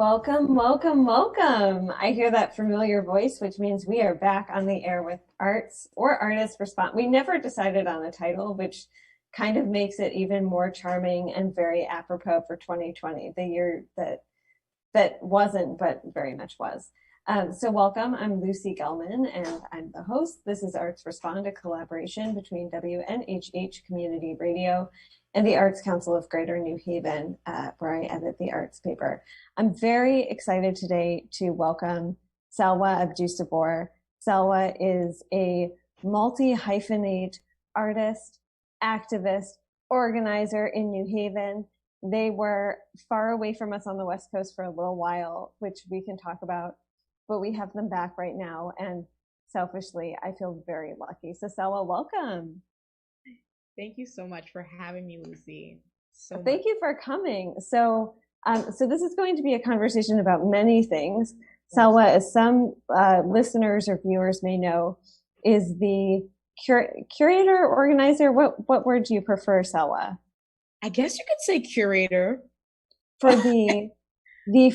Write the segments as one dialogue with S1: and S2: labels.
S1: Welcome, welcome, welcome. I hear that familiar voice, which means we are back on the air with Arts or Artist Response. We never decided on a title, which kind of makes it even more charming and very apropos for 2020, the year that wasn't, but very much was. So welcome, I'm Lucy Gellman, and I'm the host. This is Arts Respond, a collaboration between WNHH Community Radio and the Arts Council of Greater New Haven, where I edit the arts paper. I'm very excited today to welcome Salwa Abdussabur. Salwa is a multi-hyphenate artist, activist, organizer in New Haven. They were far away from us on the West Coast for a little while, which we can talk about, but we have them back right now. And selfishly, I feel very lucky. So Salwa, welcome.
S2: Thank you so much for having me, Lucy.
S1: Thank you for coming. So this is going to be a conversation about many things. Salwa, as some listeners or viewers may know, is the curator, organizer. What word do you prefer, Salwa?
S2: I guess you could say curator
S1: for the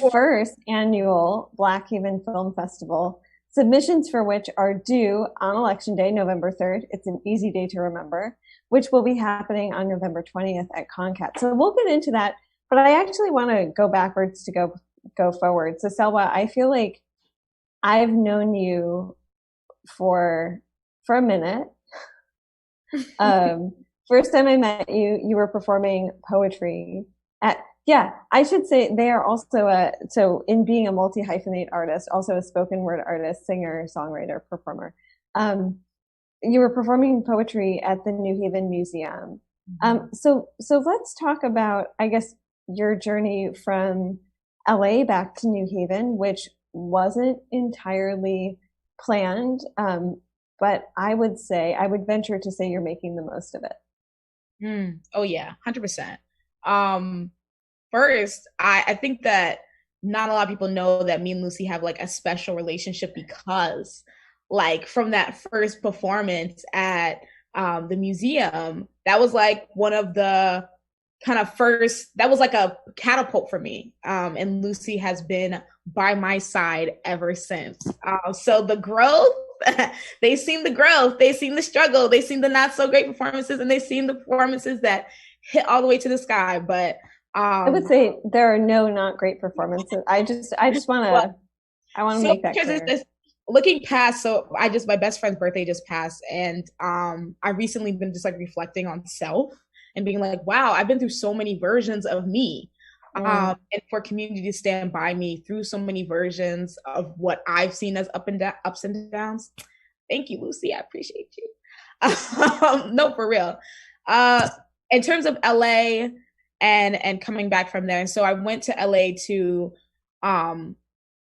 S1: first annual Black Haven Film Festival, submissions for which are due on Election Day, November 3rd. It's an easy day to remember, which will be happening on November 20th at Concat. So we'll get into that, but I actually want to go backwards to go forward. So Salwa, I feel like I've known you for a minute. First time I met you, you were performing poetry at, I should say they are also so in being a multi-hyphenate artist, also a spoken word artist, singer, songwriter, performer. You were performing poetry at the New Haven Museum. So let's talk about, I guess, your journey from LA back to New Haven, which wasn't entirely planned. But I would venture to say you're making the most of it.
S2: Oh yeah, 100%. First, I think that not a lot of people know that me and Lucy have like a special relationship because like from that first performance at the museum, that was like one of the kind of first, that was like a catapult for me. And Lucy has been by my side ever since. So the growth, they've seen the growth, they've seen the struggle, they've seen the not so great performances, and they've seen the performances that hit all the way to the sky. But
S1: I would say there are no not great performances. I just want to make that clear.
S2: Looking past, so my best friend's birthday just passed, and I recently been just like reflecting on self and being like, wow, I've been through so many versions of me. And for community to stand by me through so many versions of what I've seen as ups and downs. Thank you, Lucy. I appreciate you. No, for real. In terms of LA and coming back from there. And so I went to LA to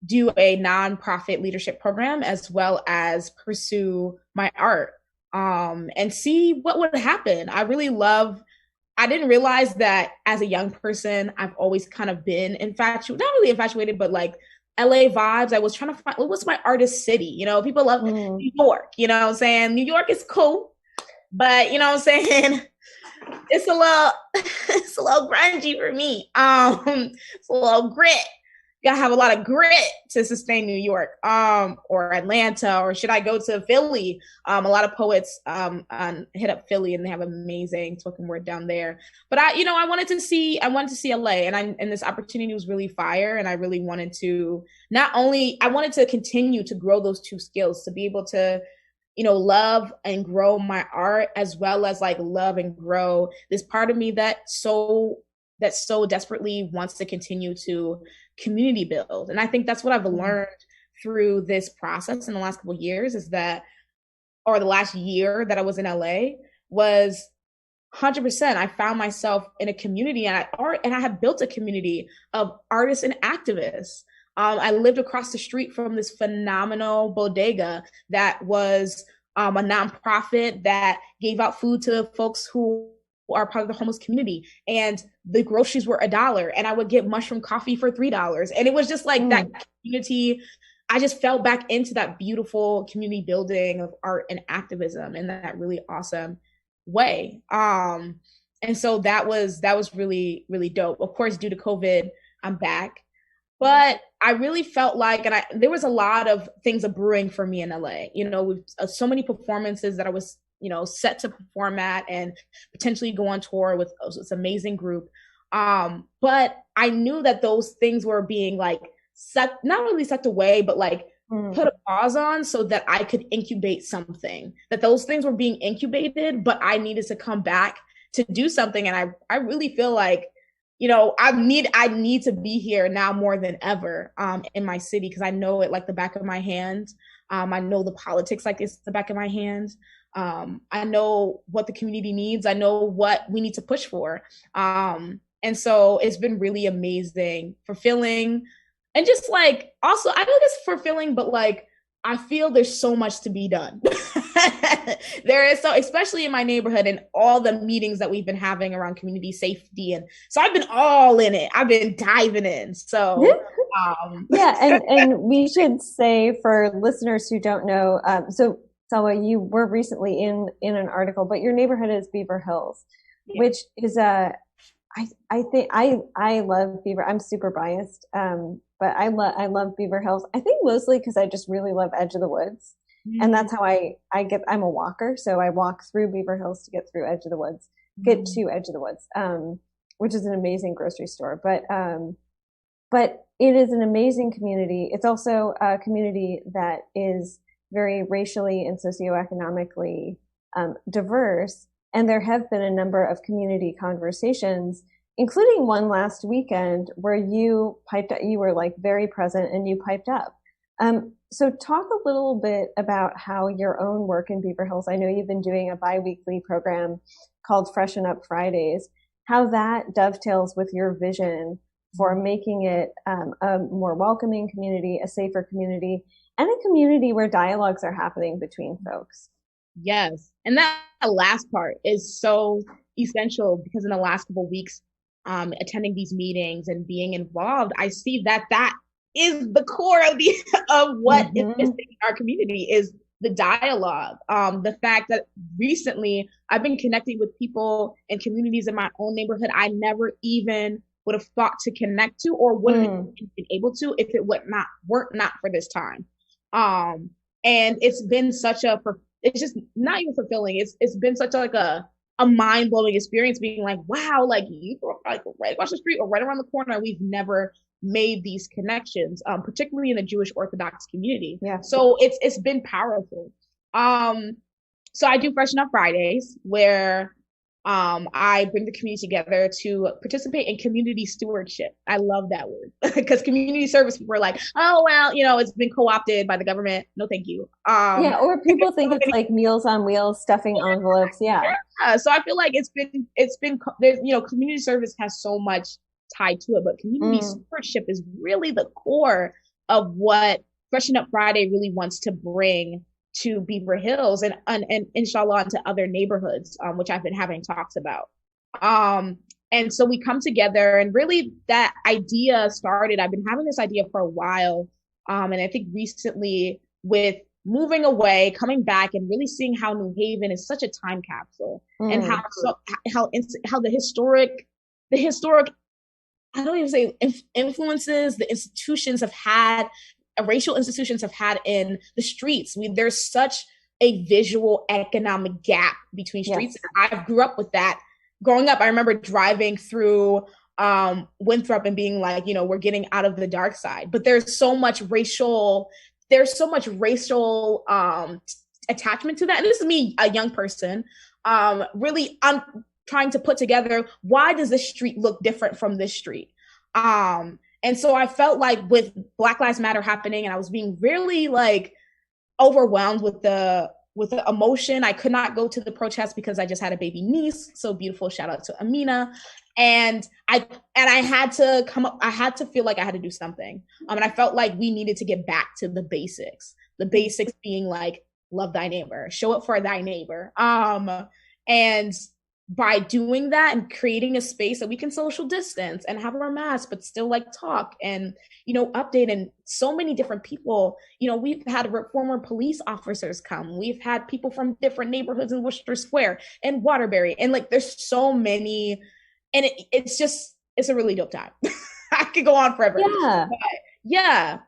S2: do a nonprofit leadership program as well as pursue my art and see what would happen. I didn't realize that as a young person, I've always kind of been infatuated, not really infatuated, but like LA vibes. I was trying to find what's my artist city. You know, people love New York, you know what I'm saying? New York is cool, but you know what I'm saying? It's a little grungy for me. It's a little grit. You gotta have a lot of grit to sustain New York, or Atlanta, or should I go to Philly? A lot of poets hit up Philly, and they have amazing spoken word down there. But I wanted to see LA, and this opportunity was really fire, and I really wanted to I wanted to continue to grow those two skills, to be able to love and grow my art, as well as like love and grow this part of me that so desperately wants to continue to community build. And I think that's what I've learned through this process in the last couple of years or the last year that I was in LA was 100%. I found myself in a community and I have built a community of artists and activists. I lived across the street from this phenomenal bodega that was a nonprofit that gave out food to folks who are part of the homeless community, and the groceries were $1, and I would get mushroom coffee for $3, and it was just like that community. I just fell back into that beautiful community building of art and activism in that really awesome way. And so that was really, really dope. Of course, due to COVID, I'm back. But I really felt like, and there was a lot of things brewing for me in LA, with so many performances that I was, set to perform at and potentially go on tour with this amazing group. But I knew that those things were being like set, not really set away, but like put a pause on so that I could incubate something, that those things were being incubated, but I needed to come back to do something. And I really feel like, I need to be here now more than ever in my city, because I know it like the back of my hand. I know the politics like it's the back of my hand. I know what the community needs. I know what we need to push for. And so it's been really amazing, fulfilling, and just like, also, I know it's fulfilling, but like, I feel there's so much to be done. There is, so especially in my neighborhood and all the meetings that we've been having around community safety. And so I've been all in it. I've been diving in. So
S1: yeah, and we should say for listeners who don't know, so Salwa, you were recently in an article, but your neighborhood is Beaver Hills, yeah. Which is I think I love Beaver. I'm super biased, but I love Beaver Hills. I think mostly because I just really love Edge of the Woods, and that's how I'm a walker, so I walk through Beaver Hills to get through Edge of the Woods, get to Edge of the Woods, which is an amazing grocery store. But it is an amazing community. It's also a community that is very racially and socioeconomically diverse. And there have been a number of community conversations, including one last weekend where you piped up, you were like very present and you piped up. So talk a little bit about how your own work in Beaver Hills, I know you've been doing a bi-weekly program called Freshen Up Fridays, how that dovetails with your vision for making it a more welcoming community, a safer community, and a community where dialogues are happening between folks.
S2: Yes. And that last part is so essential, because in the last couple of weeks, attending these meetings and being involved, I see that is the core of what is missing in our community, is the dialogue. The fact that recently I've been connecting with people and communities in my own neighborhood I never even would have thought to connect to, or wouldn't have been able to if it weren't not for this time. And it's been it's just not even fulfilling. It's been such a mind-blowing experience, being like, wow, like you grew up like right across the street or right around the corner. We've never made these connections, particularly in the Jewish Orthodox community.
S1: Yeah.
S2: So it's been powerful. So I do Freshen Up Fridays, where I bring the community together to participate in community stewardship. I love that word, because community service people are like, oh, well, it's been co-opted by the government. No, thank you.
S1: Yeah, or people think it's like Meals on Wheels, stuffing envelopes. Yeah.
S2: So I feel like it's been there's, community service has so much tied to it, but community stewardship is really the core of what Freshen Up Friday really wants to bring to Beaver Hills and inshallah into other neighborhoods, which I've been having talks about. And so we come together, and really that idea started, I've been having this idea for a while. And I think recently, with moving away, coming back, and really seeing how New Haven is such a time capsule, and how the historic, I don't even say influences the institutions have had, racial institutions have had in the streets. There's such a visual economic gap between streets. Yes. I grew up with that. Growing up, I remember driving through Winthrop and being like, we're getting out of the dark side. But there's so much racial attachment to that. And this is me, a young person, really I'm trying to put together, why does this street look different from this street? And so I felt like with Black Lives Matter happening, and I was being really like overwhelmed with the emotion. I could not go to the protest because I just had a baby niece. So beautiful. Shout out to Amina. And I had to come up, I had to feel like I had to do something. And I felt like we needed to get back to the basics being like, love thy neighbor, show up for thy neighbor. And by doing that and creating a space that we can social distance and have our masks, but still like talk and, update, and so many different people, we've had former police officers come. We've had people from different neighborhoods in Worcester Square and Waterbury. And like, there's so many, and it's a really dope time. I could go on forever.
S1: Yeah.
S2: Yeah,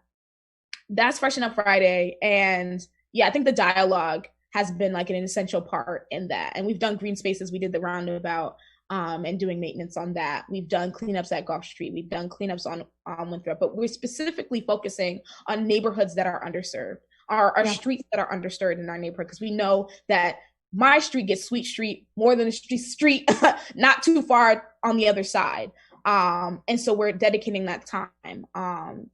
S2: that's Freshen Up Friday. And yeah, I think the dialogue has been like an essential part in that. And we've done green spaces. We did the roundabout and doing maintenance on that. We've done cleanups at Gulf Street. We've done cleanups on Winthrop, but we're specifically focusing on neighborhoods that are underserved, our
S1: Yeah.
S2: streets that are underserved in our neighborhood, because we know that my street gets Sweet Street more than the street not too far on the other side. And so we're dedicating that time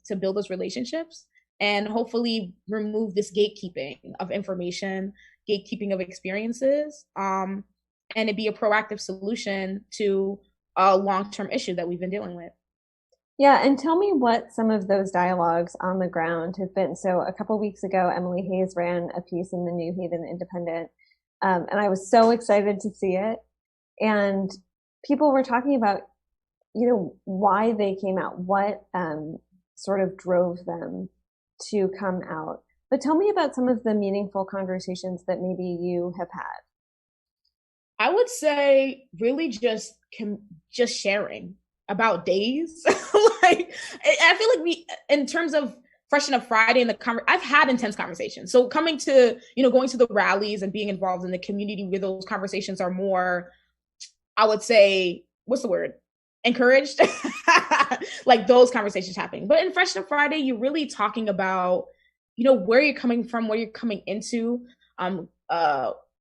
S2: to build those relationships and hopefully remove this gatekeeping of information, gatekeeping of experiences, and it be a proactive solution to a long-term issue that we've been dealing with.
S1: Yeah, and tell me what some of those dialogues on the ground have been. So a couple weeks ago, Emily Hayes ran a piece in the New Haven Independent, and I was so excited to see it. And people were talking about, why they came out, what sort of drove them to come out. But tell me about some of the meaningful conversations that maybe you have had.
S2: I would say really just sharing about days. Like I feel like we, in terms of Freshen Up Friday and I've had intense conversations. So coming to, going to the rallies and being involved in the community where those conversations are more, I would say, what's the word? Encouraged. Like those conversations happening. But in Freshen Up Friday, you're really talking about, where you're coming from, where you're coming into.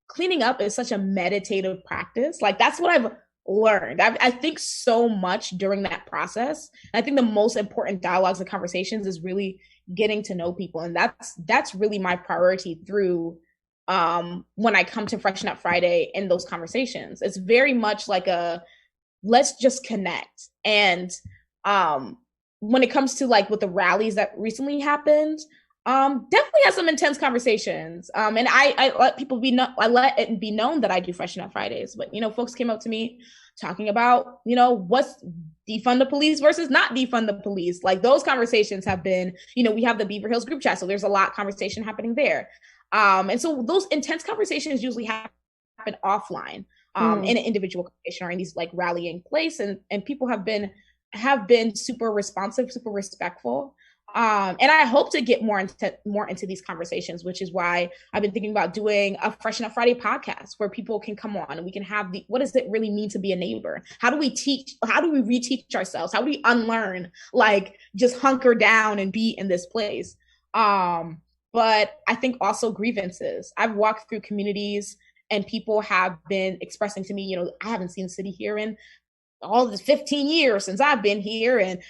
S2: Cleaning up is such a meditative practice. Like that's what I've learned. I think so much during that process. I think the most important dialogues and conversations is really getting to know people. And that's really my priority through when I come to Freshen Up Friday in those conversations. It's very much like a let's just connect. And when it comes to like with the rallies that recently happened, definitely had some intense conversations. And I let people I let it be known that I do Freshen Up Fridays. But folks came up to me talking about, what's defund the police versus not defund the police. Like those conversations have been, we have the Beaver Hills group chat, so there's a lot of conversation happening there. And so those intense conversations usually happen offline, in an individual conversation or in these like rallying place, and people have been super responsive, super respectful. And I hope to get more into these conversations, which is why I've been thinking about doing a Freshen Up Friday podcast where people can come on and we can have what does it really mean to be a neighbor? How do we reteach ourselves? How do we unlearn, like just hunker down and be in this place? But I think also grievances. I've walked through communities and people have been expressing to me, I haven't seen the city here in all this 15 years since I've been here. And,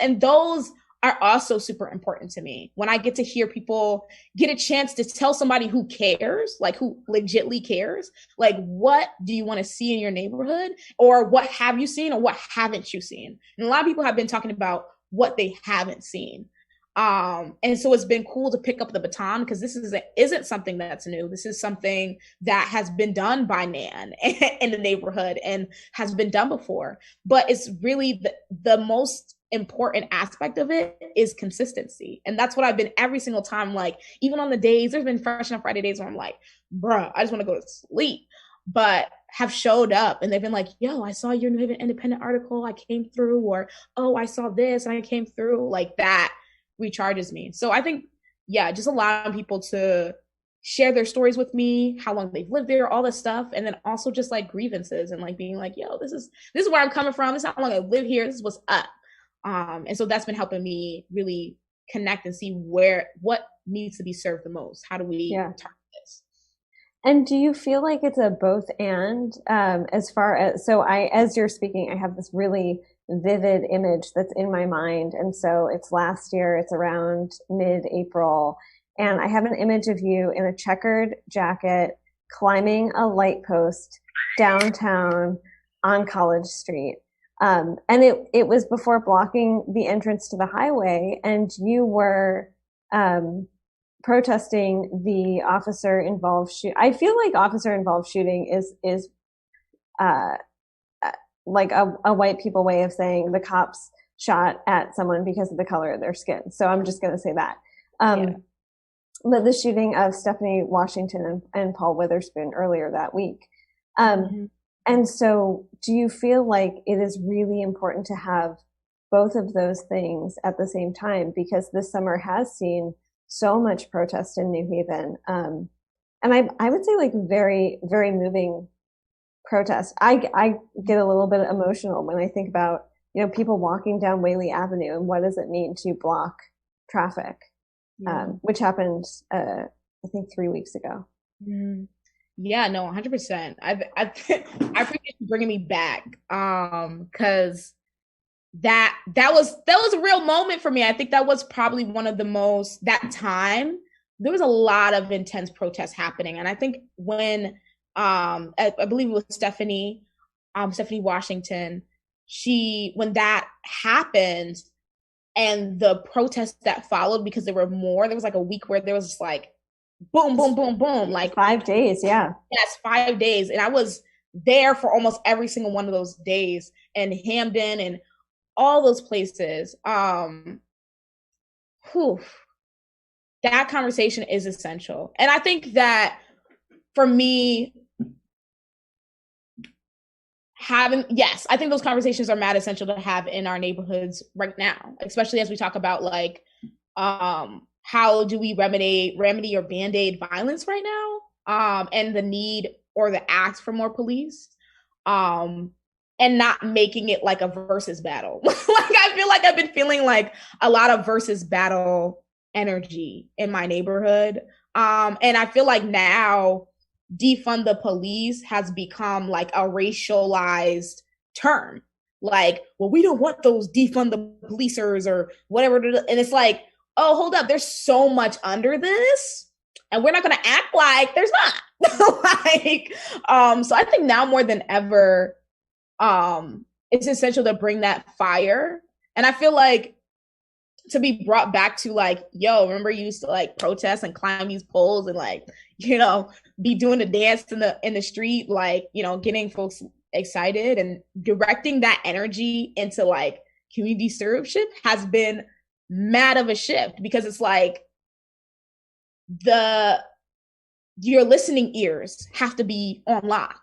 S2: and those are also super important to me. When I get to hear people get a chance to tell somebody who cares, like who legitly cares, like what do you want to see in your neighborhood, or what have you seen, or what haven't you seen? And a lot of people have been talking about what they haven't seen. And so it's been cool to pick up the baton, because this isn't something that's new. This is something that has been done by Nan in the neighborhood and has been done before. But it's really the most important aspect of it is consistency. And that's what I've been every single time. Like even on the days, there's been Freshen Up Friday days where I'm like, bruh, I just want to go to sleep, but have showed up and they've been like, yo, I saw your New Haven Independent article, I came through, or oh, I saw this and I came through. Like that recharges me. So I think, yeah, just allowing people to share their stories with me, how long they've lived there, all this stuff, and then also just like grievances and like being like, yo, this is where I'm coming from, this is how long I live here, this is what's up. And so that's been helping me really connect and see what needs to be served the most. How do we target this?
S1: And do you feel like it's a both and, as far as, so as you're speaking, I have this really vivid image that's in my mind. And so it's last year, it's around mid-April, and I have an image of you in a checkered jacket climbing a light post downtown on College Street. And it was before blocking the entrance to the highway, and you were protesting the officer involved I feel like officer involved shooting is like a white people way of saying the cops shot at someone because of the color of their skin. So I'm just going to say that. But the shooting of Stephanie Washington and Paul Witherspoon earlier that week. And so do you feel like it is really important to have both of those things at the same time, because this summer has seen so much protest in New Haven. And I would say like very, very moving protest. I get a little bit emotional when I think about, people walking down Whaley Avenue and what does it mean to block traffic, which happened, I think 3 weeks ago.
S2: Mm. Yeah, no, 100%. I appreciate you bringing me back, because that was a real moment for me. I think that was probably one of the most, that time there was a lot of intense protests happening, and I think when I believe it was Stephanie Washington, when that happened and the protests that followed, because there was like a week where there was just like boom, boom, boom, boom, like
S1: 5 days. Yeah.
S2: Yes, 5 days. And I was there for almost every single one of those days, and Hamden and all those places. Whew, that conversation is essential. And I think that for me, I think those conversations are mad essential to have in our neighborhoods right now, especially as we talk about like, how do we remedy or band-aid violence right now, and the need or the ask for more police, and not making it like a versus battle. Like I feel like I've been feeling like a lot of versus battle energy in my neighborhood, and I feel like now defund the police has become like a racialized term, like, well, we don't want those defund the policers or whatever, and it's like, oh, hold up, there's so much under this, and we're not going to act like there's not. Like, so I think now more than ever, it's essential to bring that fire. And I feel like to be brought back to like, yo, remember you used to like protest and climb these poles and like, be doing the dance in the street, like, getting folks excited and directing that energy into like community stewardship has been mad of a shift, because it's like your listening ears have to be on lock.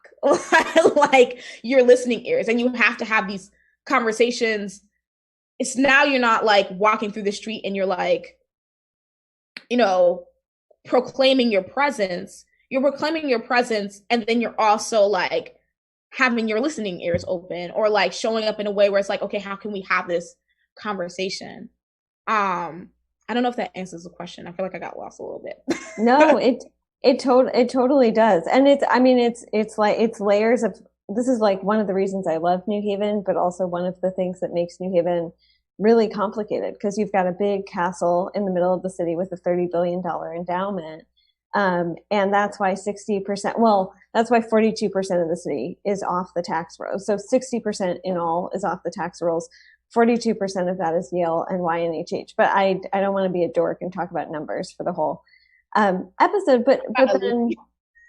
S2: Like your listening ears, and you have to have these conversations. It's now you're not like walking through the street and you're like, proclaiming your presence. You're proclaiming your presence, and then you're also like having your listening ears open, or like showing up in a way where it's like, okay, how can we have this conversation? I don't know if that answers the question. I feel like I got lost a little bit.
S1: No, it totally does. And it's like, it's layers of, this is like one of the reasons I love New Haven, but also one of the things that makes New Haven really complicated, because you've got a big castle in the middle of the city with a $30 billion endowment. And that's why 42% of the city is off the tax rolls. So 60% in all is off the tax rolls. 42% of that is Yale and YNHH. But I don't want to be a dork and talk about numbers for the whole episode. But then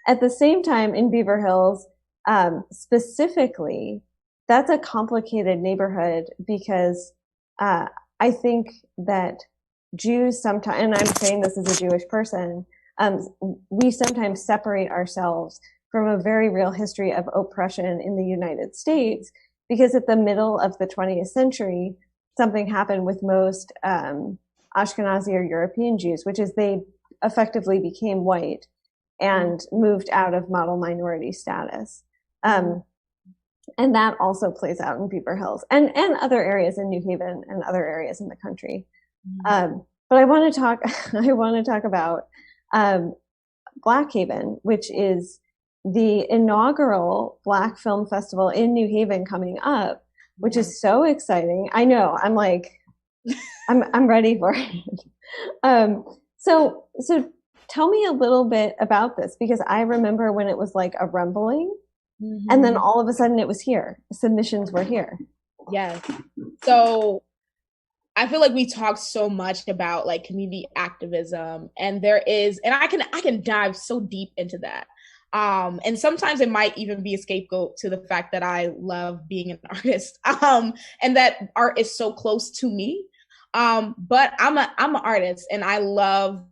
S1: at the same time in Beaver Hills, specifically, that's a complicated neighborhood, because I think that Jews sometimes, and I'm saying this as a Jewish person, we sometimes separate ourselves from a very real history of oppression in the United States, because at the middle of the 20th century, something happened with most Ashkenazi or European Jews, which is they effectively became white and moved out of model minority status. And that also plays out in Beaver Hills and other areas in New Haven and other areas in the country. But I want to talk about Black Haven, which is the inaugural Black Film Festival in New Haven coming up, which is so exciting. I know, I'm like, I'm ready for it. So tell me a little bit about this, because I remember when it was like a rumbling, and then all of a sudden it was here. Submissions were here.
S2: Yes. So I feel like we talk so much about like community activism, and I can dive so deep into that. And sometimes it might even be a scapegoat to the fact that I love being an artist, and that art is so close to me. But I'm an artist, and I love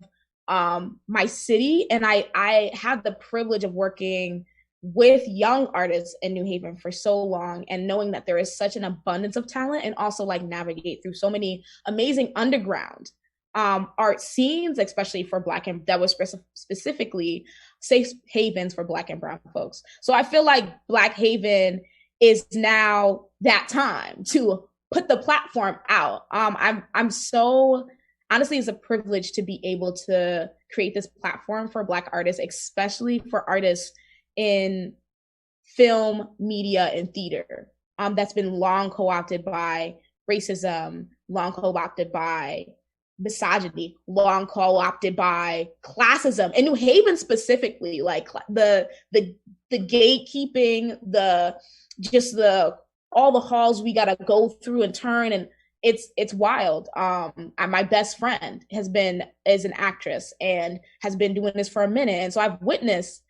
S2: my city, and I had the privilege of working with young artists in New Haven for so long, and knowing that there is such an abundance of talent, and also like navigate through so many amazing underground art scenes, especially for Black and that was specifically safe havens for Black and brown folks. So I feel like Black Haven is now that time to put the platform out. I'm so honestly, it's a privilege to be able to create this platform for Black artists, especially for artists in film, media, and theater. That's been long co-opted by racism, long co-opted by misogyny, long co-opted by classism. In New Haven specifically, like the gatekeeping, the all the halls we gotta go through and turn, and it's wild. My best friend is an actress and has been doing this for a minute, and so I've witnessed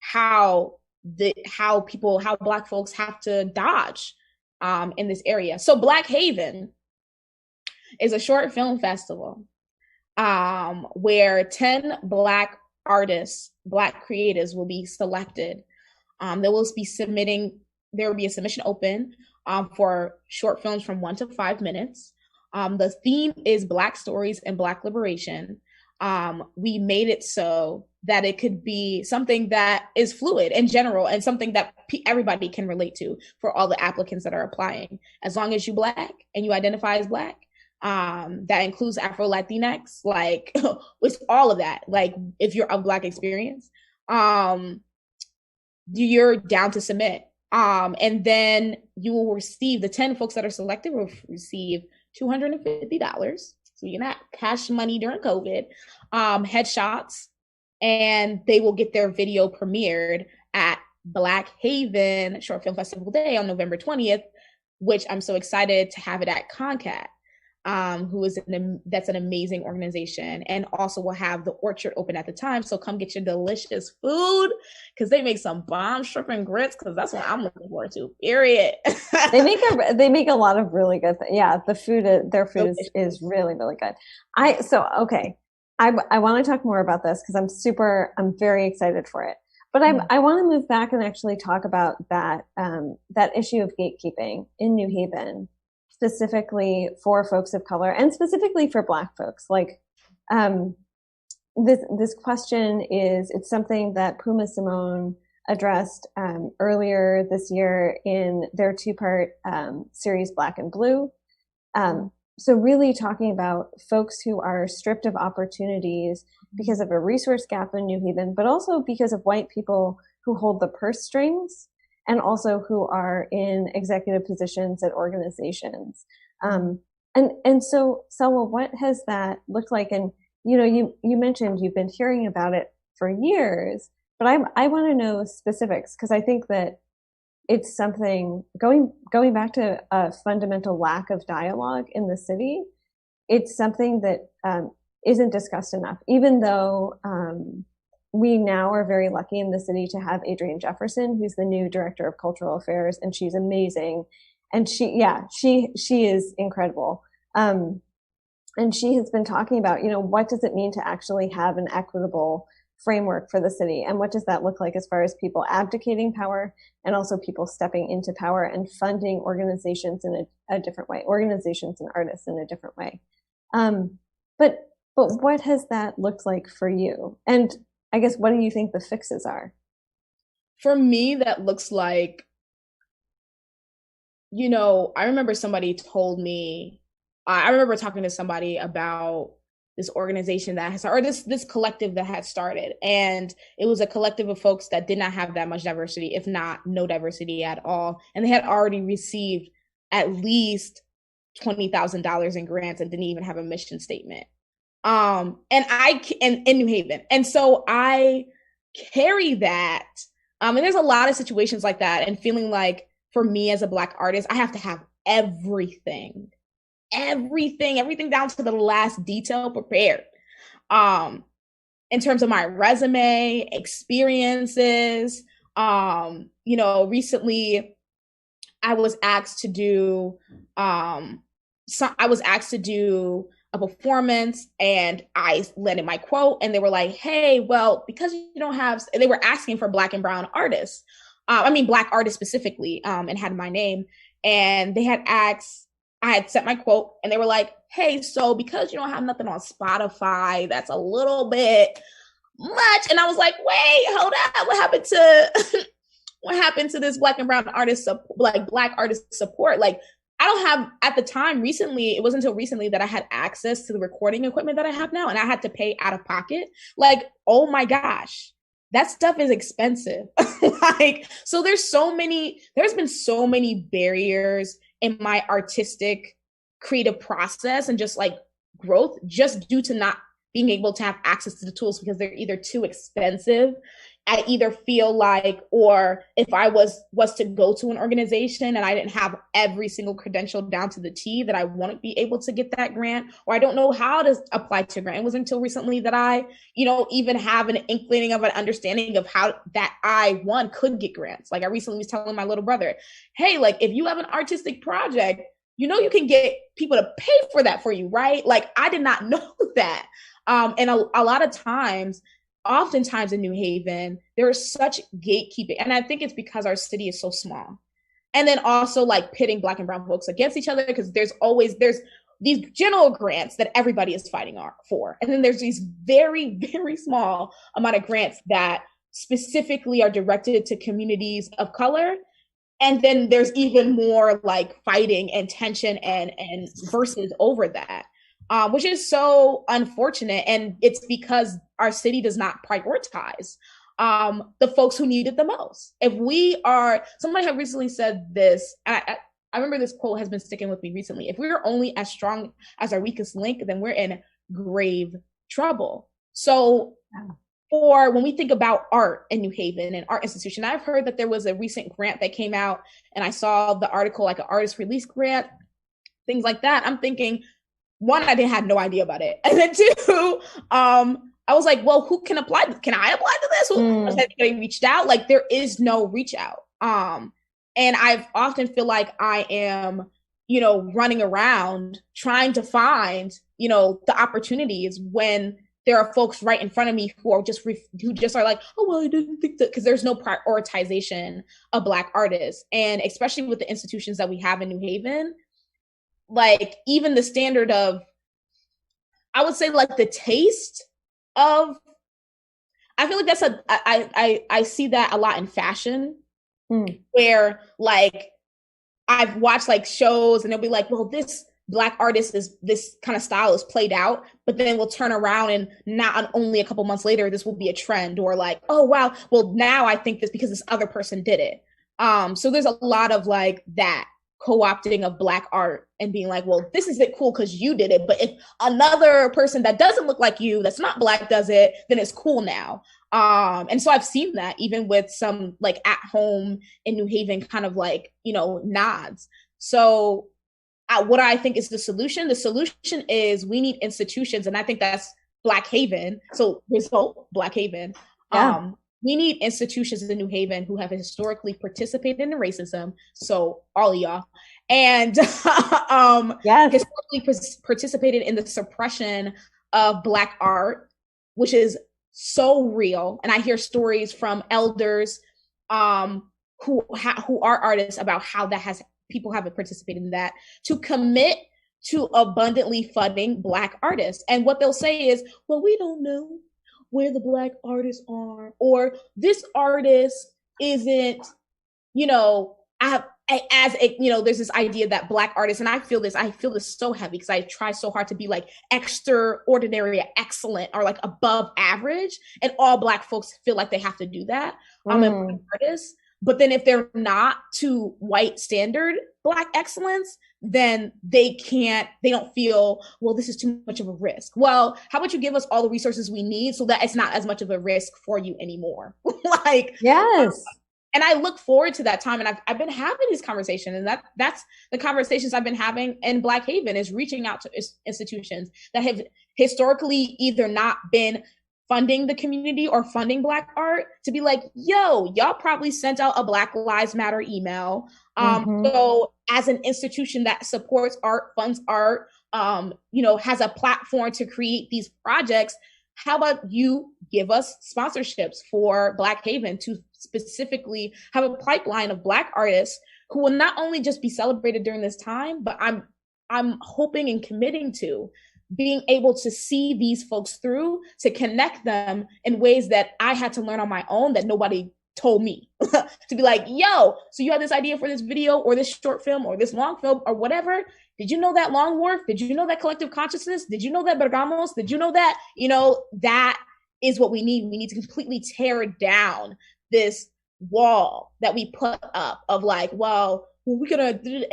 S2: how Black folks have to dodge in this area. So Black Haven is a short film festival where 10 Black artists, Black creatives will be selected. There will be a submission open for short films from 1 to 5 minutes. The theme is Black stories and Black liberation. We made it so that it could be something that is fluid in general and something that everybody can relate to for all the applicants that are applying. As long as you Black and you identify as Black, that includes Afro Latinx, like with all of that. Like if you're of Black experience, you're down to submit. And then you will receive, the 10 folks that are selected will receive $250. So you're not cash money during COVID, headshots, and they will get their video premiered at Black Haven Short Film Festival Day on November 20th, which I'm so excited to have it at Concat. That's an amazing organization, and also will have the orchard open at the time. So come get your delicious food, because they make some bomb shrimp and grits, because that's what I'm looking forward to. Period.
S1: They make a lot of really good things. Yeah, their food is really, really good. I want to talk more about this because I'm very excited for it. But I want to move back and actually talk about that issue of gatekeeping in New Haven, specifically for folks of color and specifically for Black folks. Like, this question it's something that Puma Simone addressed earlier this year in their 2-part series Black and Blue. So really talking about folks who are stripped of opportunities because of a resource gap in New Haven, but also because of white people who hold the purse strings and also who are in executive positions at organizations. And so, Salwa, what has that looked like? And, you mentioned you've been hearing about it for years, but I want to know specifics, because I think that it's something, going back to a fundamental lack of dialogue in the city, it's something that isn't discussed enough, even though we now are very lucky in the city to have Adrienne Jefferson, who's the new director of cultural affairs, and she's amazing. And she is incredible. And she has been talking about, what does it mean to actually have an equitable framework for the city? And what does that look like as far as people abdicating power and also people stepping into power and funding organizations in a different way, organizations and artists in a different way. But what has that looked like for you? And I guess, what do you think the fixes are?
S2: For me, that looks like, I remember somebody told me, I remember talking to somebody about this organization that has, or this collective that had started. And it was a collective of folks that did not have that much diversity, if not no diversity at all. And they had already received at least $20,000 in grants and didn't even have a mission statement. And in New Haven. And so I carry that. And there's a lot of situations like that, and feeling like, for me as a Black artist, I have to have everything down to the last detail prepared. In terms of my resume, experiences, recently I was asked to do a performance and I landed my quote and they were like, hey, well, because you don't have, they were asking for Black and brown artists. Black artists specifically, and had my name. And they had asked, I had set my quote and they were like, hey, so because you don't have nothing on Spotify, that's a little bit much. And I was like, wait, hold up. What happened to what happened to this Black and brown artist, like Black artist support? Like, I don't have, at the time recently, it wasn't until recently that I had access to the recording equipment that I have now, and I had to pay out of pocket. Like, oh my gosh, that stuff is expensive. Like, so there's been so many barriers in my artistic creative process and just like growth, just due to not being able to have access to the tools because they're either too expensive. I either feel like, or if I was to go to an organization and I didn't have every single credential down to the T, that I wouldn't be able to get that grant, or I don't know how to apply to a grant. It wasn't until recently that I, even have an inkling of an understanding of how that I, one, could get grants. Like I recently was telling my little brother, hey, like if you have an artistic project, you can get people to pay for that for you, right? Like I did not know that. And a lot of times, oftentimes in New Haven, there is such gatekeeping. And I think it's because our city is so small. And then also like pitting Black and brown folks against each other, because there's these general grants that everybody is fighting for. And then there's these very, very small amount of grants that specifically are directed to communities of color. And then there's even more like fighting and tension and versus over that. Which is so unfortunate. And it's because our city does not prioritize the folks who need it the most. Somebody had recently said this, I remember this quote has been sticking with me recently. If we're only as strong as our weakest link, then we're in grave trouble. So or when we think about art in New Haven and art institution, I've heard that there was a recent grant that came out and I saw the article, like an artist release grant, things like that. I'm thinking, one, I didn't have no idea about it. And then two, I was like, well, who can apply? Can I apply to this? Has anybody reached out? Like there is no reach out. And I've often feel like I am, running around trying to find, the opportunities when there are folks right in front of me who just are like, oh, well, I didn't think that, because there's no prioritization of Black artists. And especially with the institutions that we have in New Haven, like even the standard of, I would say like the taste of, I feel like I see that a lot in fashion, where like I've watched like shows and they'll be like, well, this Black artist is, this kind of style is played out, but then we'll turn around and not only a couple months later, this will be a trend, or like, oh, wow, well, now I think this because this other person did it. So there's a lot of like that co-opting of Black art and being like, well, this isn't cool because you did it, but if another person that doesn't look like you, that's not Black, does it, then it's cool now. And so I've seen that even with some like at home in New Haven kind of like, nods. So what I think is the solution is we need institutions, and I think that's Black Haven. So result, Black Haven. Yeah. We need institutions in New Haven who have historically participated in racism. So all of y'all, and historically participated in the suppression of Black art, which is so real. And I hear stories from elders who are artists about how people haven't participated in that, to commit to abundantly funding Black artists. And what they'll say is, well, we don't know where the Black artists are, or this artist isn't, there's this idea that Black artists, and I feel this so heavy because I try so hard to be like extraordinary, excellent, or like above average, and all Black folks feel like they have to do that. And artists, but then if they're not to white standard Black excellence, then they don't feel, well, this is too much of a risk. Well, how about you give us all the resources we need so that it's not as much of a risk for you anymore? Like, yes. And I look forward to that time. And I've been having these conversations, and that's the conversations I've been having in Black Haven, is reaching out to institutions that have historically either not been funding the community or funding Black art to be like, yo, y'all probably sent out a Black Lives Matter email.
S1: Mm-hmm.
S2: So as an institution that supports art, funds art, has a platform to create these projects, how about you give us sponsorships for Black Haven to specifically have a pipeline of Black artists who will not only just be celebrated during this time, but I'm hoping and committing to being able to see these folks through, to connect them in ways that I had to learn on my own that nobody told me. To be like, yo, so you had this idea for this video or this short film or this long film or whatever. Did you know that Long Wharf? Did you know that Collective Consciousness? Did you know that Bergamos? Did you know that? That is what we need. We need to completely tear down this wall that we put up of like, well, we're gonna do,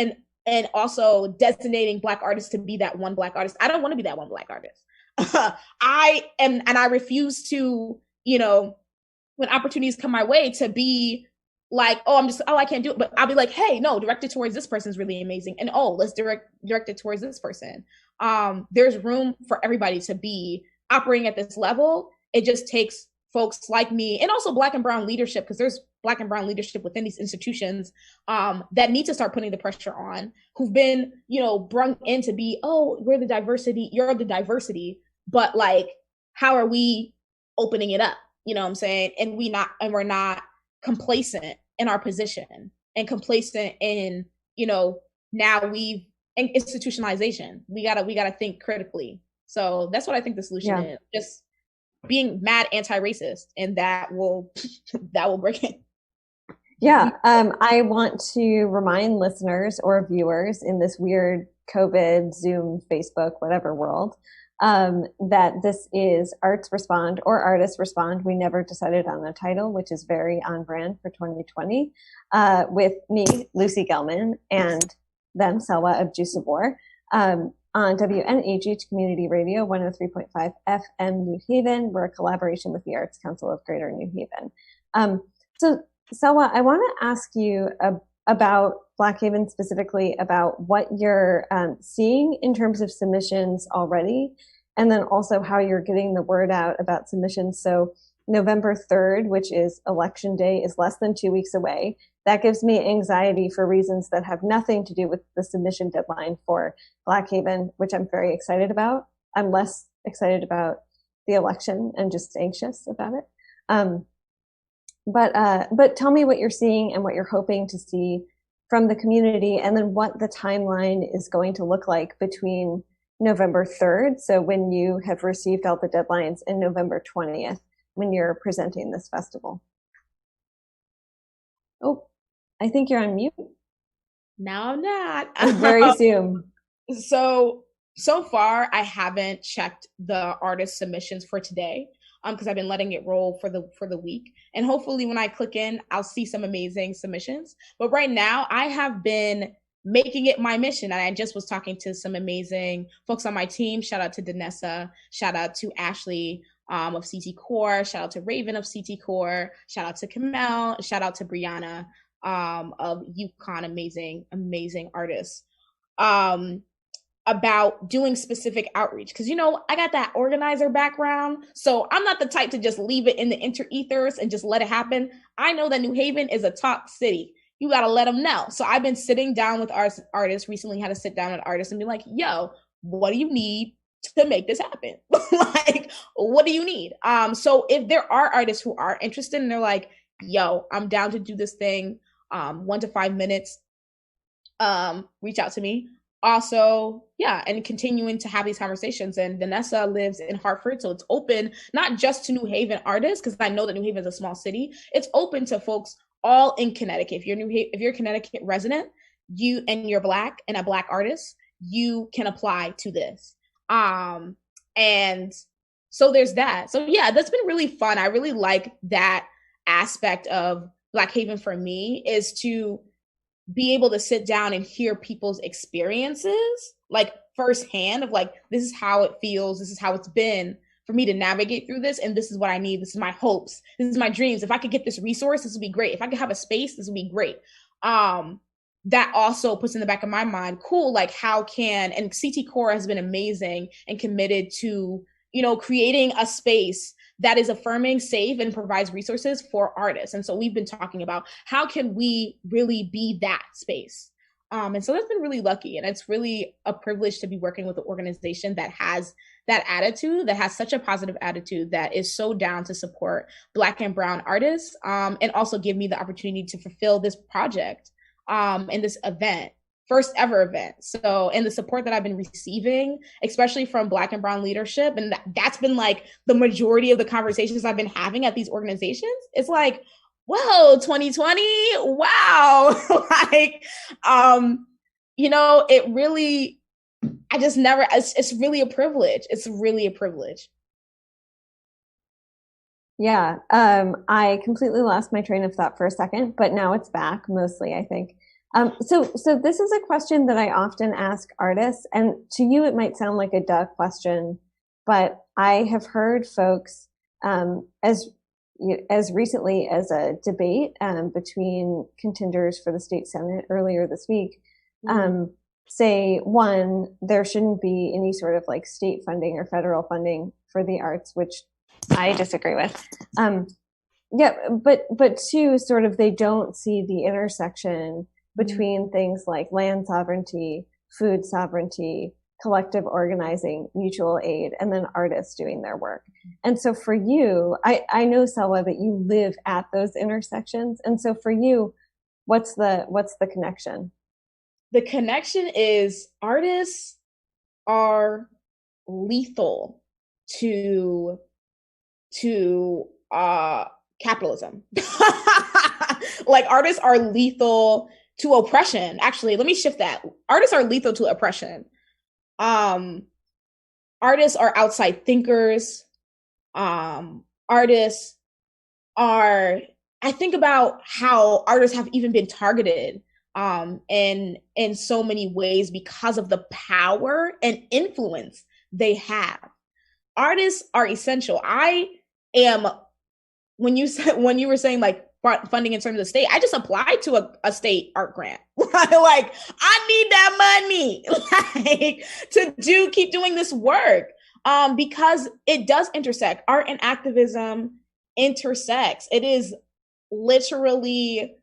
S2: and also designating Black artists to be that one Black artist. I don't want to be that one Black artist. I am, and I refuse to, when opportunities come my way, to be like, I can't do it. But I'll be like, hey, no, direct it towards this person is really amazing. And let's direct it towards this person. There's room for everybody to be operating at this level. It just takes folks like me and also Black and brown leadership, because there's Black and brown leadership within these institutions that need to start putting the pressure on, who've been, brung in to be, you're the diversity, but like, how are we opening it up? You know what I'm saying? And we're not complacent in our position and complacent in, now we've in institutionalization. We gotta think critically. So that's what I think the solution is. Just being mad anti-racist, and that will break it.
S1: Yeah. I want to remind listeners or viewers in this weird COVID, Zoom, Facebook, whatever world, that this is Arts Respond or Artists Respond. We never decided on a title, which is very on brand for 2020, with me, Lucy Gellman, and them, Salwa Abdussabur, on WNHH Community Radio 103.5 FM New Haven. We're a collaboration with the Arts Council of Greater New Haven. So Salwa, I want to ask you about Black Haven, specifically about what you're seeing in terms of submissions already, and then also how you're getting the word out about submissions. So November 3rd, which is Election Day, is less than 2 weeks away. That gives me anxiety for reasons that have nothing to do with the submission deadline for Black Haven, which I'm very excited about. I'm less excited about the election and just anxious about it. But tell me what you're seeing and what you're hoping to see from the community, and then what the timeline is going to look like between November 3rd, so when you have received all the deadlines, and November 20th, when you're presenting this festival. Oh, I think you're on mute.
S2: No, I'm not.
S1: Very soon.
S2: So far, I haven't checked the artist submissions for today, because I've been letting it roll for the week. And hopefully when I click in, I'll see some amazing submissions. But right now, I have been making it my mission. And I just was talking to some amazing folks on my team. Shout out to Danessa. Shout out to Ashley of CT Core. Shout out to Raven of CT Core. Shout out to Kamel. Shout out to Brianna of UConn. Amazing artists. About doing specific outreach, because I got that organizer background, so I'm not the type to just leave it in the interethers and just let it happen. I know that New Haven is a talk city. You got to let them know. So I've been sitting down with artists. Recently had to sit down with artists and be like, yo, what do you need to make this happen? Like, what do you need? So if there are artists who are interested and they're like, yo, I'm down to do this thing, 1 to 5 minutes, reach out to me. Also, and continuing to have these conversations. And Danessa lives in Hartford, so it's open not just to New Haven artists, because I know that New Haven is a small city. It's open to folks all in Connecticut. If you're a Connecticut resident, you're Black and a Black artist, you can apply to this. And so there's that. So that's been really fun. I really like that aspect of Black Haven for me, is to be able to sit down and hear people's experiences, like firsthand, of like, this is how it feels, this is how it's been for me to navigate through this, and this is what I need, this is my hopes, this is my dreams. If I could get this resource, this would be great. If I could have a space, this would be great. That also puts in the back of my mind, cool, like how can, and CT Core has been amazing and committed to, creating a space that is affirming, safe, and provides resources for artists. And so we've been talking about how can we really be that space. And so that's been really lucky. And it's really a privilege to be working with an organization that has that attitude, that has such a positive attitude, that is so down to support Black and Brown artists, and also give me the opportunity to fulfill this project and this event, first ever event. So, and the support that I've been receiving, especially from Black and Brown leadership, and that's been like the majority of the conversations I've been having at these organizations. It's like, whoa, 2020, wow. Like, it really, I just never, it's really a privilege. It's really a privilege.
S1: Yeah, I completely lost my train of thought for a second, but now it's back mostly, I think. So this is a question that I often ask artists, and to you it might sound like a duh question, but I have heard folks as recently as a debate between contenders for the state senate earlier this week, say, one, there shouldn't be any sort of like state funding or federal funding for the arts, which I disagree with. Yeah, but two, sort of they don't see the intersection between things like land sovereignty, food sovereignty, collective organizing, mutual aid, and then artists doing their work. And so for you, I know, Salwa, that you live at those intersections. And so for you, what's the connection?
S2: The connection is artists are lethal to capitalism. Like, artists are lethal to oppression. Actually, let me shift that. Artists are lethal to oppression. Artists are outside thinkers. Artists are, I think about how artists have even been targeted in so many ways because of the power and influence they have. Artists are essential. I am, when you were saying like funding in terms of the state, I just applied to a state art grant. Like, I need that money, like, to keep doing this work, because it does intersect. Art and activism intersects. It is literally,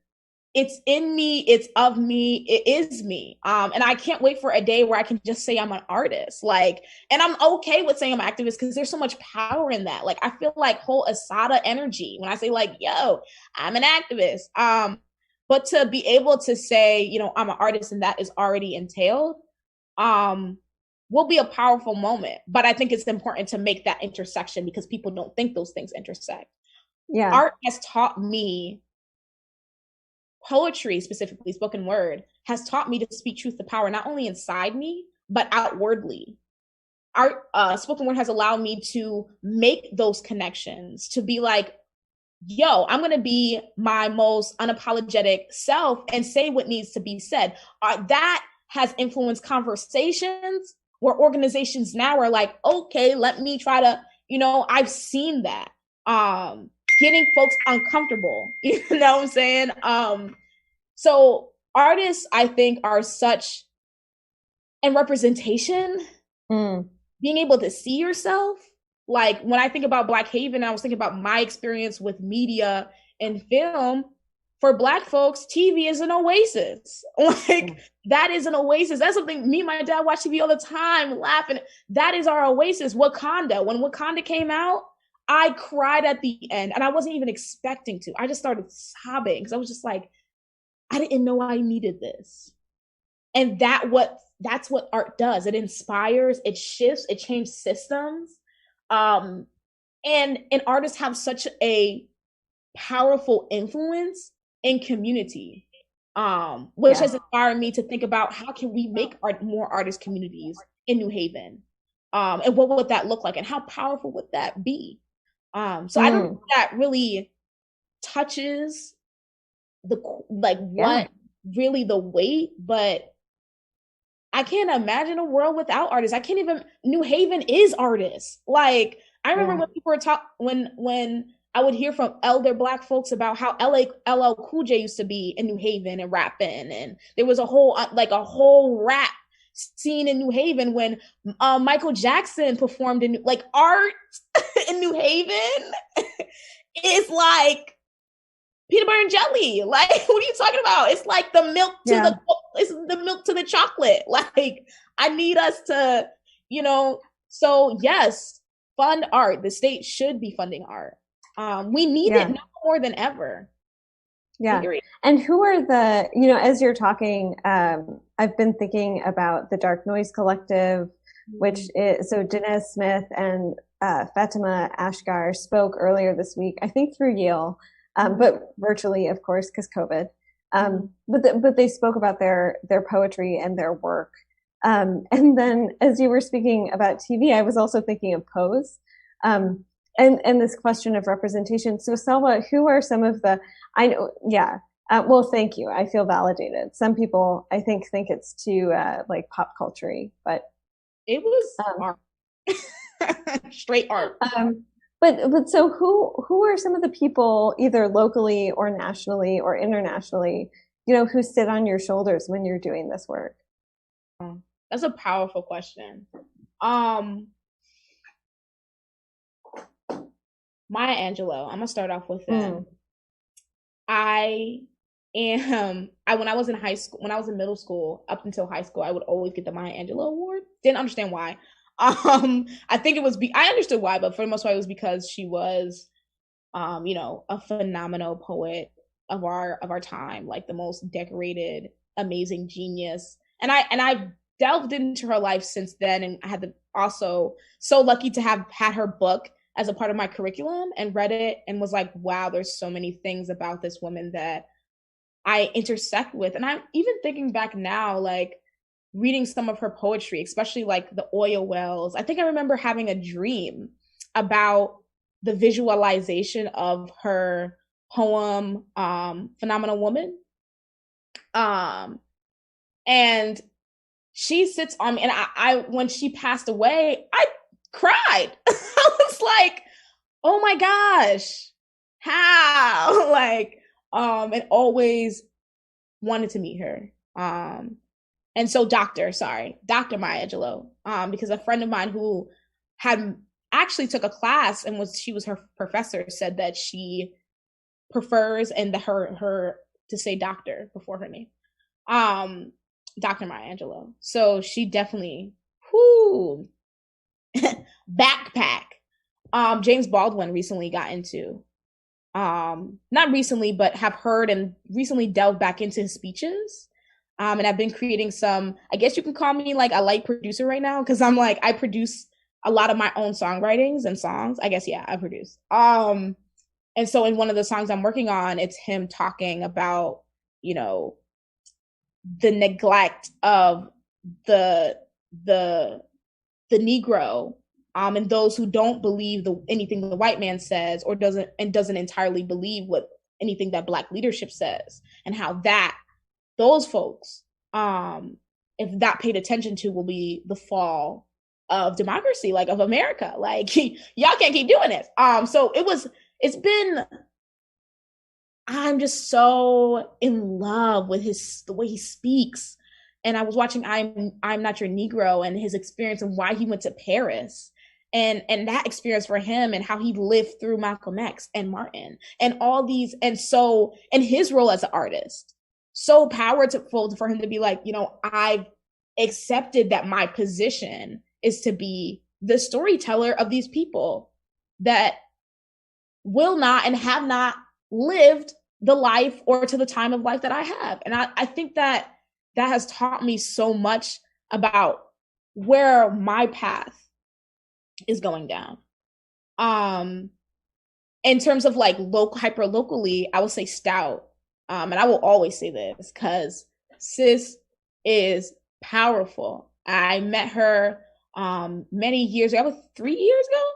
S2: it's in me, it's of me, it is me. And I can't wait for a day where I can just say I'm an artist. Like, and I'm okay with saying I'm an activist because there's so much power in that. Like, I feel like whole Asada energy when I say like, yo, I'm an activist. But to be able to say, I'm an artist and that is already entailed, will be a powerful moment. But I think it's important to make that intersection because people don't think those things intersect. Yeah. Art has taught me, poetry, specifically spoken word, has taught me to speak truth to power, not only inside me, but outwardly. Art, spoken word has allowed me to make those connections, to be like, yo, I'm going to be my most unapologetic self and say what needs to be said. That has influenced conversations where organizations now are like, okay, let me try to, I've seen that. Getting folks uncomfortable, you know what I'm saying? So artists, I think, are such, and representation, being able to see yourself. Like, when I think about Black Haven, I was thinking about my experience with media and film. For Black folks, TV is an oasis. Like, that is an oasis. That's something me and my dad watch TV all the time, laughing. That is our oasis. Wakanda. When Wakanda came out, I cried at the end, and I wasn't even expecting to. I just started sobbing because I was just like, I didn't know I needed this. And that's what art does. It inspires, it shifts, it changes systems. And artists have such a powerful influence in community, which has inspired me to think about how can we make more artist communities in New Haven, and what would that look like, and how powerful would that be? So I don't think that really touches what really the weight, but I can't imagine a world without artists. New Haven is artists. Like, I remember when people were when I would hear from elder Black folks about how LL Cool J used to be in New Haven and rapping, and there was a whole rap scene in New Haven when Michael Jackson performed in like art in New Haven is like peanut butter and jelly. Like, what are you talking about? It's like the milk to it's the milk to the chocolate. Like, I need us to, so yes, fund art. The state should be funding art. We need it now more than ever.
S1: Yeah. And who are the, as you're talking, I've been thinking about the Dark Noise Collective, which is, so Janae Smith and Fatima Ashgar spoke earlier this week, I think through Yale, but virtually, of course, because COVID. But they spoke about their poetry and their work. And then as you were speaking about TV, I was also thinking of Pose. And this question of representation. So Salwa, who are some of the, I know, well, thank you. I feel validated. Some people, I think it's too like pop culture-y, but
S2: it was art. Straight art.
S1: But so who are some of the people, either locally or nationally or internationally, who sit on your shoulders when you're doing this work?
S2: That's a powerful question. Maya Angelou. I'm gonna start off with that. When I was in high school, when I was in middle school, up until high school, I would always get the Maya Angelou Award. Didn't understand why. I think it was I understood why, but for the most part, it was because she was, a phenomenal poet of our time, like the most decorated, amazing genius. And I've delved into her life since then, and I had also so lucky to have had her book as a part of my curriculum and read it and was like, wow, there's so many things about this woman that I intersect with. And I'm even thinking back now, like reading some of her poetry, especially like the oil wells. I think I remember having a dream about the visualization of her poem, Phenomenal Woman. And she sits on me, and I when she passed away, I cried. I was like, oh my gosh, how? Like, and always wanted to meet her. And so Dr. Maya Angelou, because a friend of mine who had actually took a class and she was her professor, said that she prefers and her to say doctor before her name. Dr. Maya Angelou. So she definitely, backpack. James Baldwin recently got into, not recently, but have heard and recently delved back into his speeches. And I've been creating some, I guess you can call me like a light producer right now, because I'm like, I produce a lot of my own songwritings and songs. I guess, I produce. And so in one of the songs I'm working on, it's him talking about, the neglect of the Negro, and those who don't believe anything the white man says, or doesn't entirely believe what anything that Black leadership says, and how that those folks, if that paid attention to, will be the fall of democracy, like of America. Like y'all can't keep doing this. So I'm just so in love with the way he speaks. And I was watching I'm Not Your Negro, and his experience and why he went to Paris, and that experience for him, and how he lived through Malcolm X and Martin and all these, and his role as an artist, so powerful for him to be like, I've accepted that my position is to be the storyteller of these people that will not and have not lived the life or to the time of life that I have. And I think that has taught me so much about where my path is going down. In terms of like hyper locally, I will say Stout. And I will always say this because sis is powerful. I met her many years ago, 3 years ago,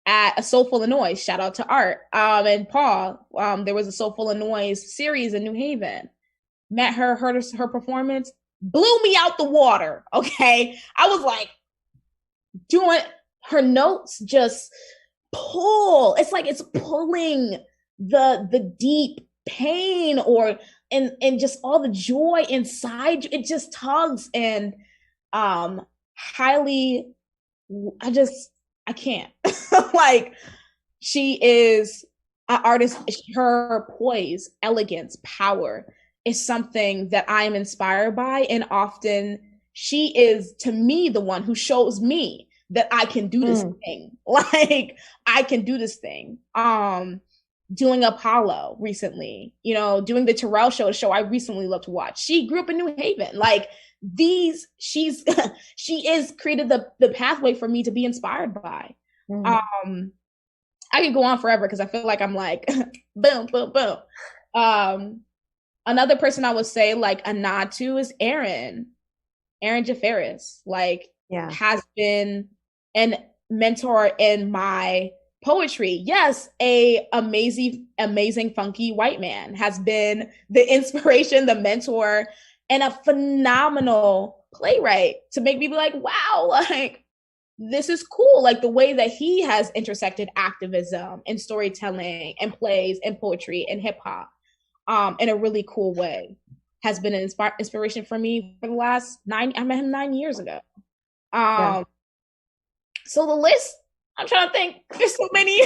S2: at A Soulful of Noise. Shout out to Art and Paul. There was a Soulful of Noise series in New Haven. Met her, heard her performance, blew me out the water. Okay, I was like doing her notes, just pull. It's like it's pulling the deep pain or and just all the joy inside you, it just tugs. And highly, I can't. Like, she is an artist. Her poise, elegance, power is something that I am inspired by, and often she is, to me, the one who shows me that I can do this thing. Like, I can do this thing. Doing Apollo recently, doing the Terrell show I recently loved to watch. She grew up in New Haven. Like, she's she is created the pathway for me to be inspired by. I can go on forever because I feel like I'm like boom, boom, boom. Another person I would say like a nod to is Aaron Jafaris. Like, has been an mentor in my poetry. Yes, a amazing funky white man has been the inspiration, the mentor, and a phenomenal playwright to make me be like, wow, like, this is cool. Like, the way that he has intersected activism and storytelling and plays and poetry and hip hop in a really cool way has been an inspiration for me for the last I met him 9 years ago. So the list, I'm trying to think, there's so many.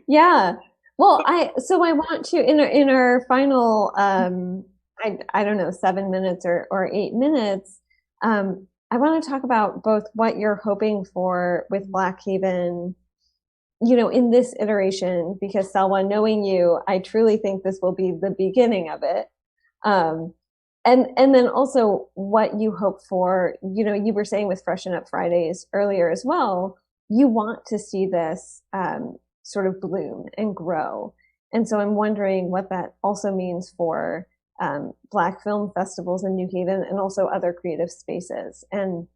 S1: Yeah. Well, I want to, in our final, I don't know, 7 minutes or 8 minutes, I want to talk about both what you're hoping for with Black Haven, in this iteration, because Salwa, knowing you, I truly think this will be the beginning of it. And then also what you hope for, you were saying with Freshen Up Fridays earlier as well, you want to see this sort of bloom and grow. And so I'm wondering what that also means for Black film festivals in New Haven and also other creative spaces. And,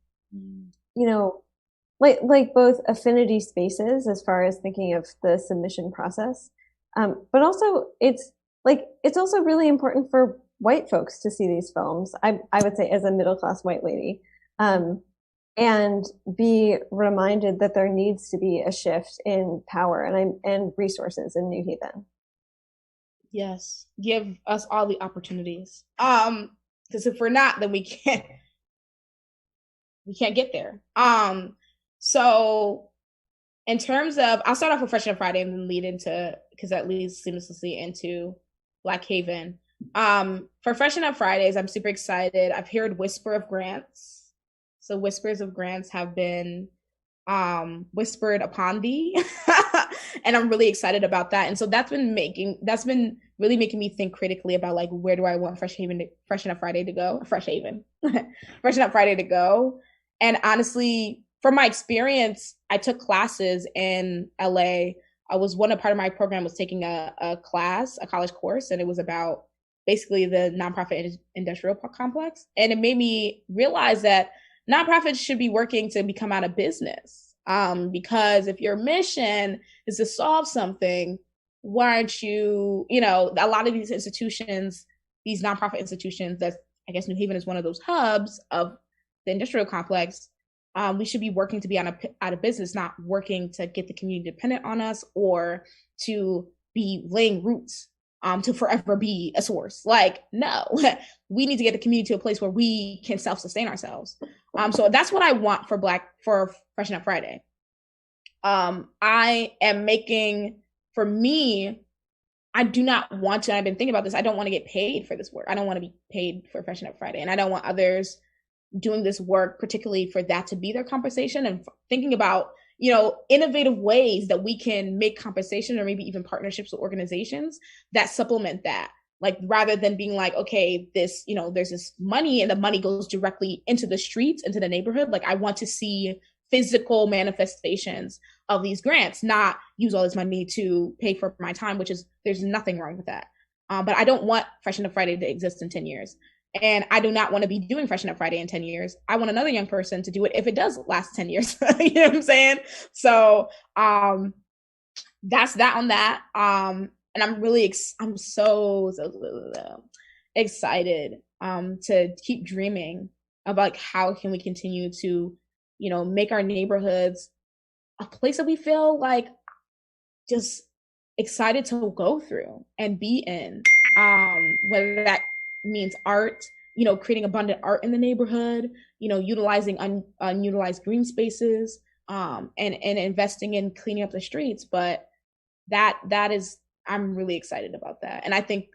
S1: like both affinity spaces as far as thinking of the submission process. But also it's also really important for white folks to see these films. I would say, as a middle-class white lady, and be reminded that there needs to be a shift in power and resources in New Haven.
S2: Yes, give us all the opportunities. Because if we're not, then we can't get there. So in terms of, I'll start off with Fresh and Friday and then lead into, because that leads seamlessly into Black Haven. For Freshen Up Fridays, I'm super excited. I've heard whisper of grants. So whispers of grants have been whispered upon thee. And I'm really excited about that. And so that's been really making me think critically about, like, where do I want Freshen Up Friday to go? Freshen Up Friday to go. And honestly, from my experience, I took classes in LA. Part of my program was taking a college course, and it was about basically the nonprofit industrial complex. And it made me realize that nonprofits should be working to become out of business. Because if your mission is to solve something, why aren't you, a lot of these institutions, these nonprofit institutions, that I guess New Haven is one of those hubs of the industrial complex, we should be working to be out of business, not working to get the community dependent on us or to be laying roots to forever be a source. Like, no, we need to get the community to a place where we can self-sustain ourselves. So that's what I want for Freshen Up Friday. I am making, for me, I do not want to, and I've been thinking about this, I don't want to get paid for this work. I don't want to be paid for Freshen Up Friday. And I don't want others doing this work, particularly for that to be their compensation, and thinking about, innovative ways that we can make compensation or maybe even partnerships with organizations that supplement that. Like, rather than being like, okay, this, there's this money and the money goes directly into the streets, into the neighborhood. Like, I want to see physical manifestations of these grants, not use all this money to pay for my time, there's nothing wrong with that. But I don't want Freshen Up Friday to exist in 10 years. And I do not want to be doing Freshen Up Friday in 10 years. I want another young person to do it if it does last 10 years. You know what I'm saying? So that's that on that. And I'm really, I'm so excited to keep dreaming about how can we continue to, make our neighborhoods a place that we feel like just excited to go through and be in. Whether that means art, creating abundant art in the neighborhood, utilizing unutilized green spaces, and investing in cleaning up the streets. But that is, I'm really excited about that. And I think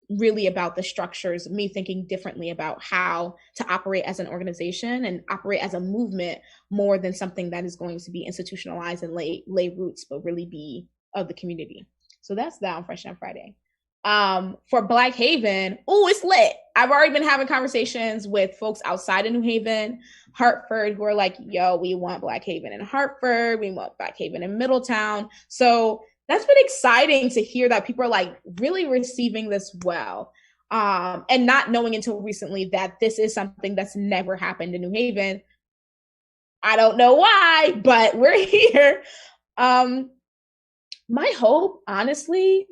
S2: really about the structures, me thinking differently about how to operate as an organization and operate as a movement more than something that is going to be institutionalized and lay roots, but really be of the community. So that's that on Fresh on Friday. For Black Haven, oh, it's lit. I've already been having conversations with folks outside of New Haven, Hartford, who are like, yo, we want Black Haven in Hartford, we want Black Haven in Middletown. So that's been exciting to hear that people are like really receiving this well. And not knowing until recently that this is something that's never happened in New Haven. I don't know why, but we're here. My hope, honestly,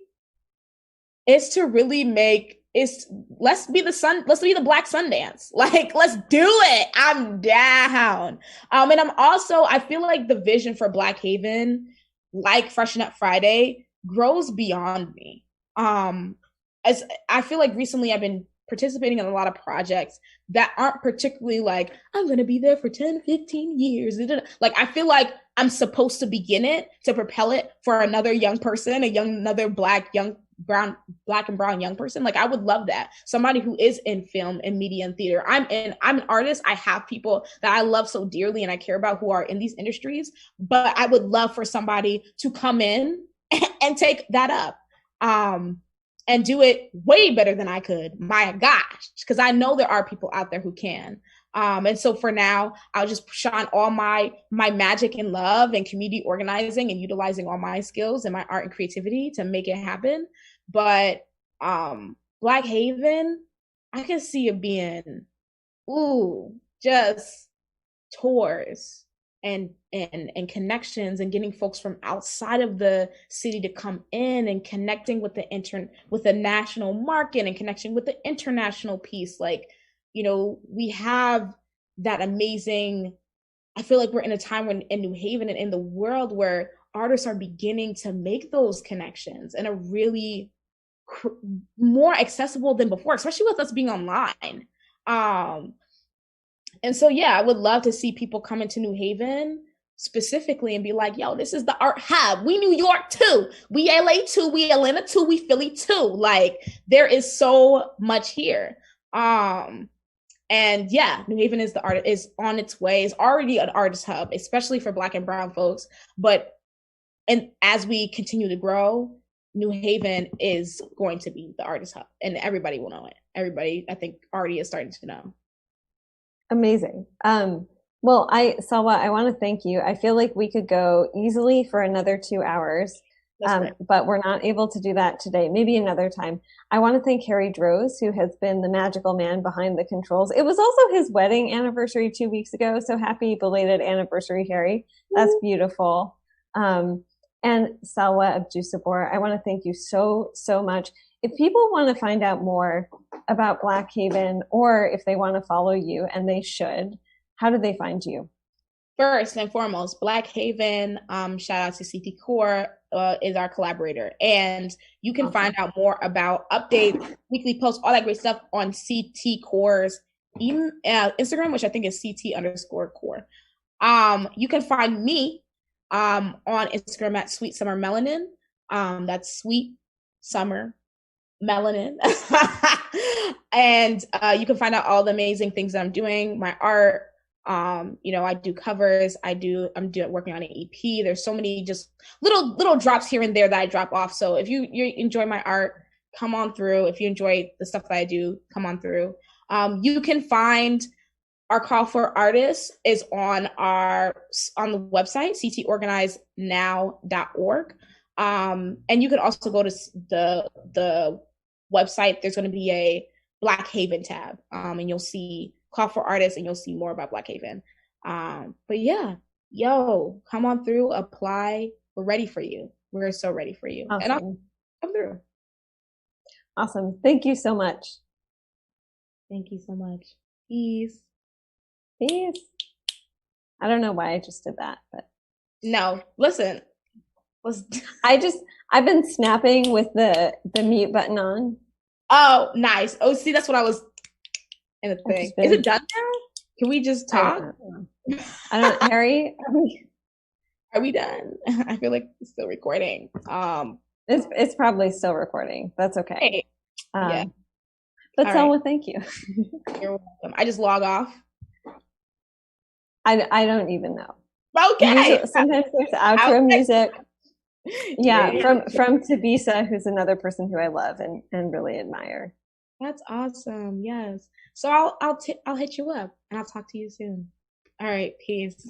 S2: is to really let's be the Black Sundance. Like, let's do it. I'm down. And I feel like the vision for Black Haven, like Freshen Up Friday, grows beyond me. As I feel like recently I've been participating in a lot of projects that aren't particularly like, I'm going to be there for 10, 15 years. Like, I feel like I'm supposed to begin it to propel it for another young person, another Black and brown young person. Like, I would love that. Somebody who is in film and media and theater. I'm an artist. I have people that I love so dearly and I care about who are in these industries, but I would love for somebody to come in and take that up. And do it way better than I could. My gosh, because I know there are people out there who can. And so for now, I'll just shine all my magic and love and community organizing and utilizing all my skills and my art and creativity to make it happen. But Black Haven, I can see it being, just tours and connections and getting folks from outside of the city to come in and connecting with the national market and connection with the international piece. Like, we have that amazing, I feel like we're in a time when in New Haven and in the world where artists are beginning to make those connections and are really more accessible than before, especially with us being online. And so, yeah, I would love to see people come into New Haven specifically and be like, yo, this is the art hub. We New York too. We LA too. We Atlanta too. We Philly too. Like, there is so much here. And yeah, New Haven is on its way. It's already an artist hub, especially for Black and brown folks. And as we continue to grow, New Haven is going to be the artist hub, and everybody will know it. Everybody, I think, already is starting to know.
S1: Amazing. Well, Salwa, I want to thank you. I feel like we could go easily for another 2 hours, but we're not able to do that today. Maybe another time. I want to thank Harry Droz, who has been the magical man behind the controls. It was also his wedding anniversary 2 weeks ago, so happy belated anniversary, Harry. That's beautiful. And Salwa Abdussabur, I want to thank you so, so much. If people want to find out more about Black Haven, or if they want to follow you, and they should, how do they find you?
S2: First and foremost, Black Haven, shout out to CT Core, is our collaborator. And you can find out more about updates, weekly posts, all that great stuff on CT Core's Instagram, which I think is CT_core. You can find me on Instagram at Sweet Summer Melanin. That's Sweet Summer Melanin. And you can find out all the amazing things that I'm doing, my art. I do covers. I'm working on an EP. There's so many just little drops here and there that I drop off. So if you enjoy my art, come on through. If you enjoy the stuff that I do, come on through. You can find our call for artists is on the website, ctorganizenow.org. And you can also go to the website. There's going to be a Black Haven tab, and you'll see call for artists, and you'll see more about Black Haven. But yeah, come on through, apply. We're ready for you. We're so ready for you.
S1: Awesome.
S2: And I'll come through.
S1: Awesome. Thank you so much.
S2: Thank you so much. Peace.
S1: Peace. I don't know why I just did that, but
S2: no, listen. Was
S1: I've been snapping with the mute button on.
S2: oh, nice. Oh, see, that's what I was in the
S1: I've
S2: thing.
S1: just
S2: Is
S1: been,
S2: it done now? Can we just
S1: I don't
S2: talk?
S1: know. I don't, Harry,
S2: Are we done? I feel like it's still recording.
S1: it's probably still recording. That's okay.
S2: Hey, yeah.
S1: Um, but
S2: All right.
S1: Selma, thank you.
S2: You're welcome. I just log off.
S1: I don't even know.
S2: Okay.
S1: Usually, sometimes there's
S2: Out.
S1: outro music. Yeah,
S2: Yeah.
S1: from Tabisa, who's another person who I love and really admire.
S2: That's awesome. Yes. So I'll hit you up and I'll talk to you soon. All right. Peace.